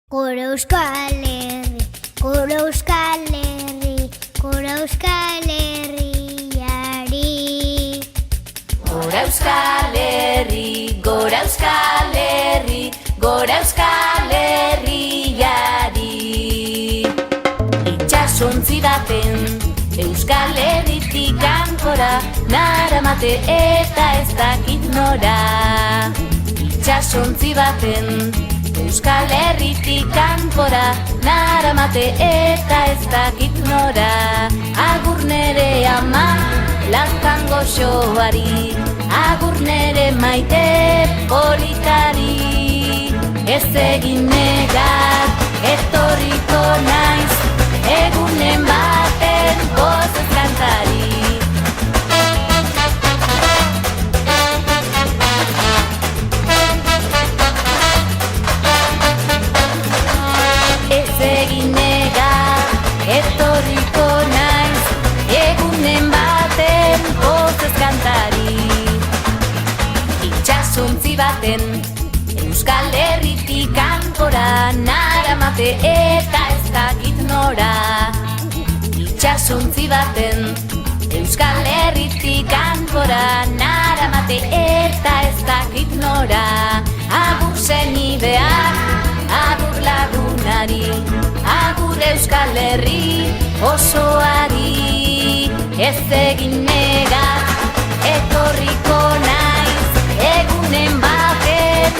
Gure Euskal Herri, gure Euskal Herri, gure Euskal Herriari. Gure Euskal Herri, gure Euskal Herri, gure Euskal Herriari. Itxasontzi baten Euskal Herritik kanpora naramate eta ez dakit nora. Itxasontzi baten Euskal Herritik kanpora naramate eta ez dakit nora. Agur nere ama lantan goxoari, agur nere maite politari. Ez egin negar, etorriko naiz, egunen baten pozez kantari. Ez egin negar, etorriko naiz, egunen baten pozez kantari. Itxasontzi baten Euskal Herritik kanpora naramate eta ez dakit nora. Itxasontzi baten Euskal Herritik kanpora naramate eta ez dakit nora. Agur senideak, agur lagunari, agur Euskal Herri osoari. Ez egin negar, etorriko naiz, egunen baten